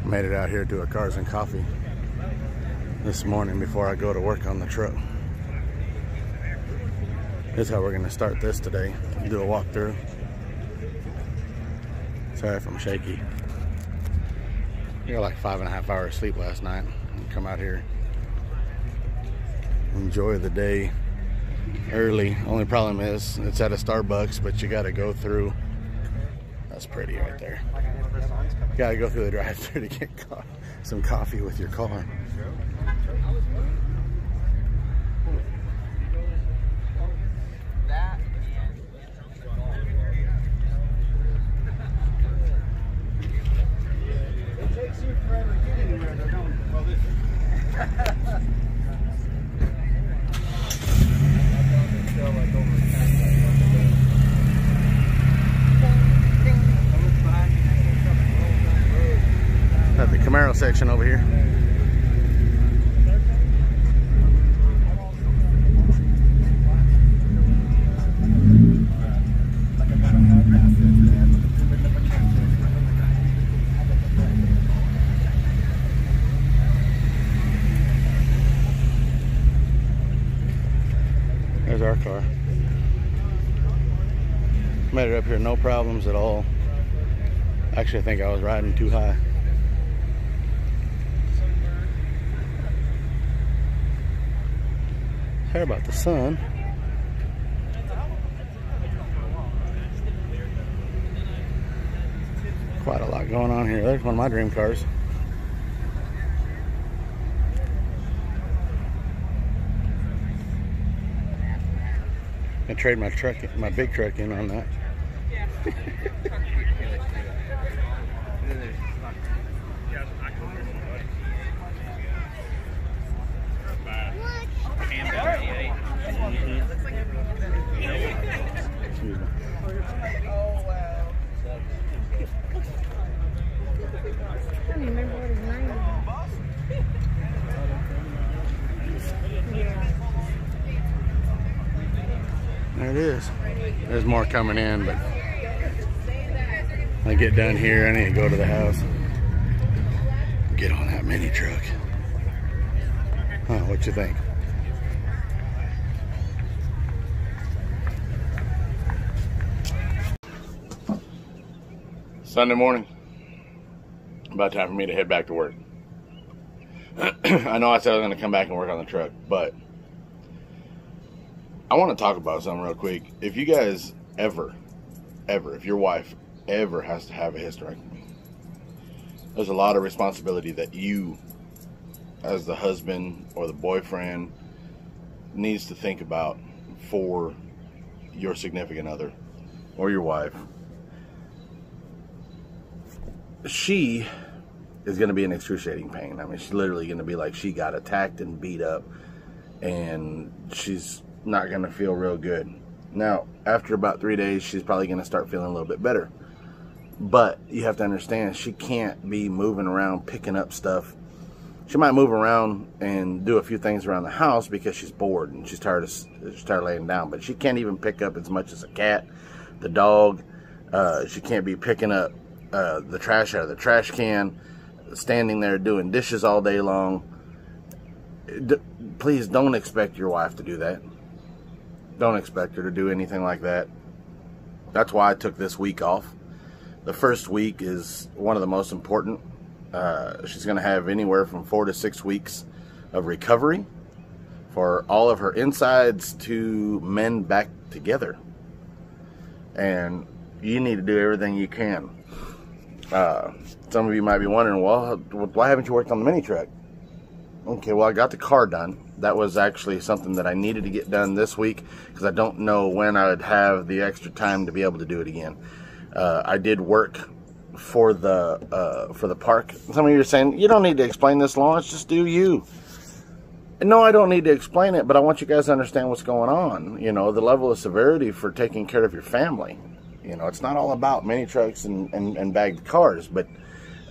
Made it out here to a Cars and Coffee this morning before I go to work on the truck. This is how we're going to start this today. Do a walkthrough. Sorry if I'm shaky. I got like 5.5 hours sleep last night. Come out here, enjoy the day early. Only problem is it's at a Starbucks, but you got to go through. That's pretty right there. You got to go through the drive-thru to get some coffee with your car. Got the Camaro section over here. There's our car. Made it up here, no problems at all. Actually, I think I was riding too high. Care about the sun. Quite a lot going on here. There's one of my dream cars. I trade my truck, my big truck in on that. Excuse me. Oh wow. I don't remember what his name was. There it is. There's more coming in, but I get done here, I need to go to the house. Get on that mini truck. Huh, what you think? Sunday morning. About time for me to head back to work. I know I said I was going to come back and work on the truck, but I want to talk about something real quick. If you guys ever, if your wife ever has to have a hysterectomy, there's a lot of responsibility that you, as the husband or the boyfriend, needs to think about for your significant other or your wife. She is going to be in excruciating pain. I mean, she's literally going to be like she got attacked and beat up, and she's not going to feel real good. Now, after about 3 days, she's probably going to start feeling a little bit better. But you have to understand, she can't be moving around picking up stuff. She might move around and do a few things around the house because she's bored and she's tired laying down. But she can't even pick up as much as a cat, the dog. She can't be picking up the trash out of the trash can, standing there doing dishes all day long. Please don't expect your wife to do that. Don't expect her to do anything like that. That's why I took this week off. The first week is one of the most important. She's going to have anywhere from 4 to 6 weeks of recovery for all of her insides to mend back together. And you need to do everything you can. Some of you might be wondering, well, why haven't you worked on the mini truck? Okay, well, I got the car done. That was actually something that I needed to get done this week because I don't know when I would have the extra time to be able to do it again. I did work for the park. Some of you are saying, you don't need to explain this, Lawrence, just do you. And no, I don't need to explain it, but I want you guys to understand what's going on. You know, the level of severity for taking care of your family. You know, it's not all about mini trucks and bagged cars, but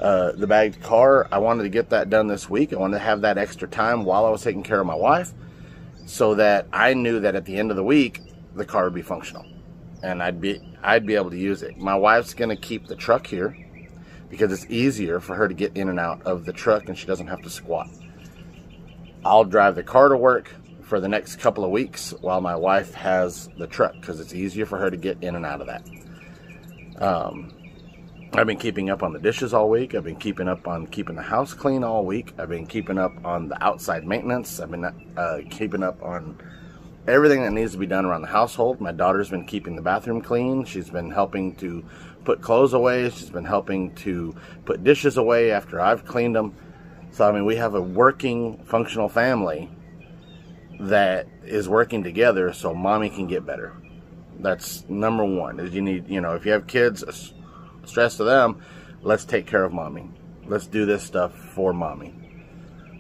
the bagged car, I wanted to get that done this week. I wanted to have that extra time while I was taking care of my wife so that I knew that at the end of the week, the car would be functional and I'd be able to use it. My wife's going to keep the truck here. because it's easier for her to get in and out of the truck and she doesn't have to squat. I'll drive the car to work for the next couple of weeks while my wife has the truck, because it's easier for her to get in and out of that. I've been keeping up on the dishes all week. I've been keeping up on keeping the house clean all week. I've been keeping up on the outside maintenance. I've been keeping up on everything that needs to be done around the household. My daughter's been keeping the bathroom clean. She's been helping to put clothes away. She's been helping to put dishes away after I've cleaned them. So, I mean, we have a working, functional family that is working together so mommy can get better. That's number one, is you need, you know, if you have kids, stress to them, let's take care of mommy. Let's do this stuff for mommy.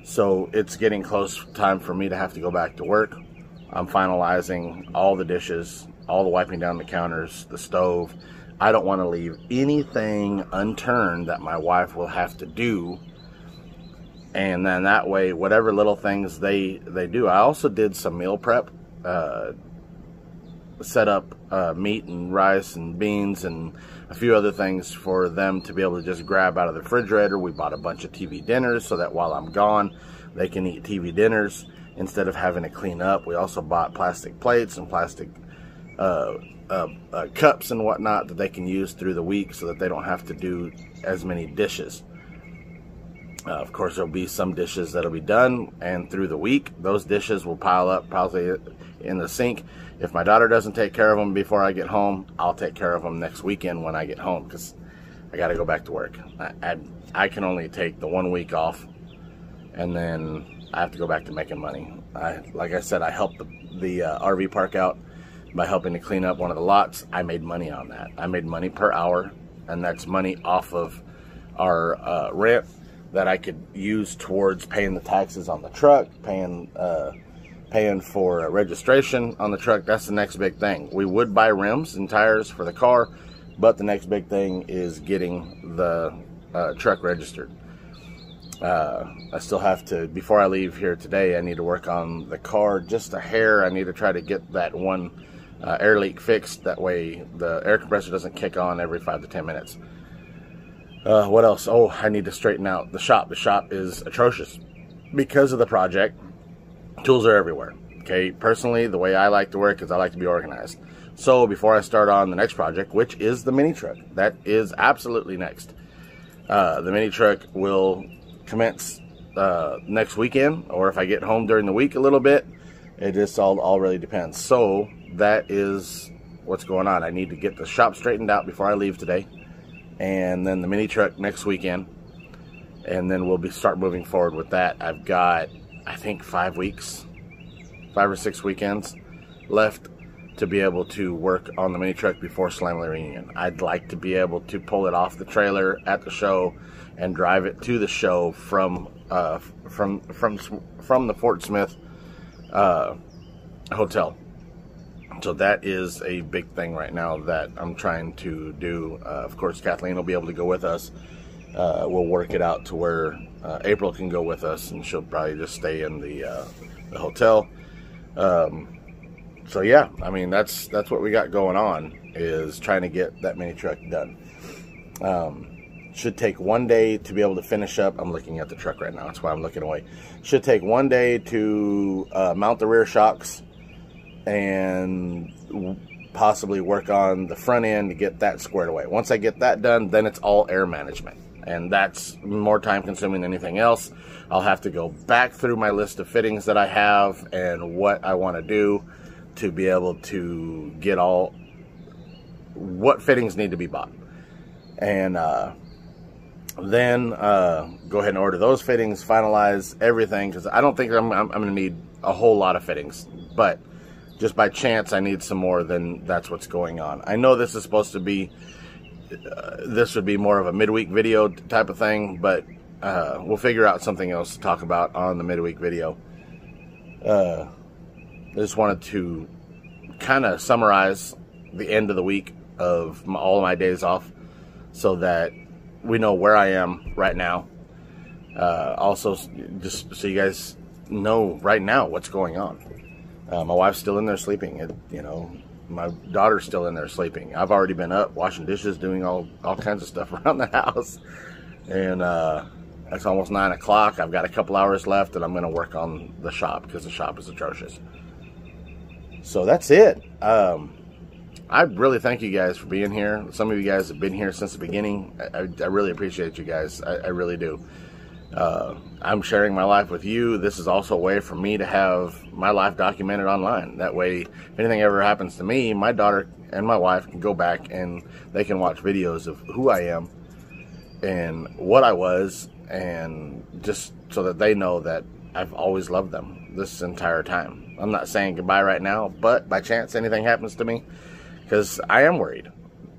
So it's getting close time for me to have to go back to work. I'm finalizing all the dishes, all the wiping down the counters, the stove. I don't want to leave anything unturned that my wife will have to do. And then that way, whatever little things they do. I also did some meal prep, set up meat and rice and beans and a few other things for them to be able to just grab out of the refrigerator. We bought a bunch of TV dinners so that while I'm gone, they can eat TV dinners instead of having to clean up. We also bought plastic plates and plastic cups and whatnot that they can use through the week so that they don't have to do as many dishes. Of course, there'll be some dishes that'll be done, and through the week, those dishes will pile up probably in the sink. If my daughter doesn't take care of them before I get home, I'll take care of them next weekend when I get home, because I got to go back to work. I can only take the 1 week off, and then I have to go back to making money. Like I said, I helped the RV park out by helping to clean up one of the lots. I made money on that. I made money per hour, and that's money off of our rent that I could use towards paying the taxes on the truck, paying for registration on the truck. That's the next big thing. We would buy rims and tires for the car, but the next big thing is getting the truck registered. I still have to, before I leave here today, I need to work on the car just a hair. I need to try to get that one air leak fixed. That way the air compressor doesn't kick on every 5 to 10 minutes. What else? Oh, I need to straighten out the shop. The shop is atrocious because of the project. Tools are everywhere. Okay, personally, the way I like to work is I like to be organized. So before I start on the next project, which is the mini truck, that is absolutely next. The mini truck will commence next weekend, or if I get home during the week a little bit. It just all really depends. So that is what's going on. I need to get the shop straightened out before I leave today, and then the mini truck next weekend, and then we'll start moving forward with that. I've got, I think, 5 or 6 weekends left to be able to work on the mini truck before Slamley Reunion. I'd like to be able to pull it off the trailer at the show and drive it to the show from the Fort Smith hotel. So that is a big thing right now that I'm trying to do. Of course, Kathleen will be able to go with us. We'll work it out to where April can go with us, and she'll probably just stay in the hotel. So yeah, I mean, that's what we got going on, is trying to get that mini truck done. Should take 1 day to be able to finish up. I'm looking at the truck right now, that's why I'm looking away. Should take 1 day to mount the rear shocks and possibly work on the front end to get that squared away. Once I get that done, then it's all air management, and that's more time consuming than anything else. I'll have to go back through my list of fittings that I have and what I want to do to be able to get all what fittings need to be bought, and then go ahead and order those fittings, finalize everything, because I don't think I'm going to need a whole lot of fittings, but just by chance I need some more, then that's what's going on. I know this is supposed to be, this would be more of a midweek video type of thing, but we'll figure out something else to talk about on the midweek video. I just wanted to kind of summarize the end of the week of all of my days off so that we know where I am right now. Also, just so you guys know right now what's going on. My wife's still in there sleeping. You know, My daughter's still in there sleeping. I've already been up washing dishes, doing all kinds of stuff around the house. And it's almost 9 o'clock. I've got a couple hours left, and I'm going to work on the shop because the shop is atrocious. So that's it. I really thank you guys for being here. Some of you guys have been here since the beginning. I really appreciate you guys. I really do. I'm sharing my life with you. This is also a way for me to have my life documented online. That way, if anything ever happens to me, my daughter and my wife can go back and they can watch videos of who I am and what I was, and just so that they know that I've always loved them this entire time. I'm not saying goodbye right now, but by chance anything happens to me, because I am worried.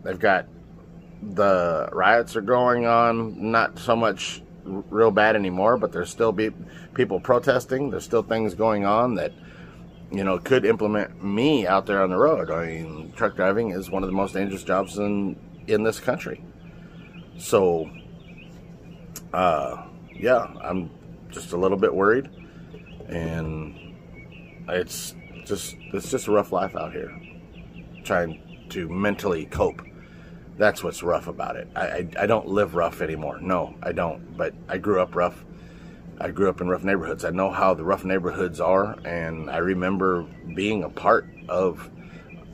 They've got, the riots are going on, not so much real bad anymore, but there's still people protesting. There's still things going on that, you know, could implement me out there on the road. I mean, truck driving is one of the most dangerous jobs in this country. So, yeah, I'm just a little bit worried, and it's just a rough life out here, trying to mentally cope. That's what's rough about it. I don't live rough anymore. No, I don't. But I grew up rough. I grew up in rough neighborhoods. I know how the rough neighborhoods are, and I remember being a part of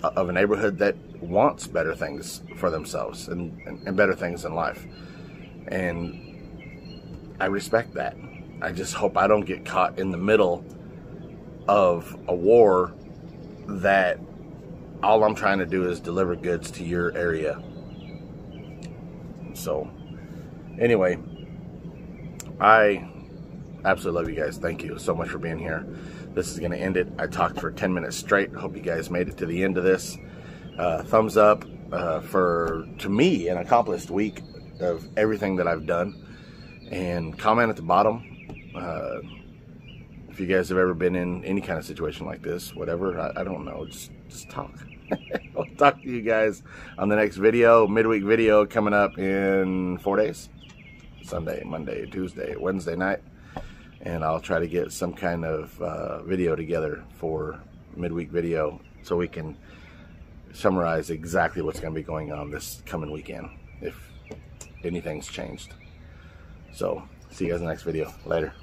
a neighborhood that wants better things for themselves and better things in life. And I respect that. I just hope I don't get caught in the middle of a war that all I'm trying to do is deliver goods to your area. So, anyway, I absolutely love you guys. Thank you so much for being here. This is going to end it. I talked for 10 minutes straight. Hope you guys made it to the end of this. Thumbs up for, to me, an accomplished week of everything that I've done. And comment at the bottom if you guys have ever been in any kind of situation like this, whatever. I don't know. Just talk. I'll talk to you guys on the next video, midweek video coming up in 4 days. Sunday, Monday, Tuesday, Wednesday night. And I'll try to get some kind of video together for midweek video so we can summarize exactly what's going to be going on this coming weekend, if anything's changed. So, see you guys in the next video. Later.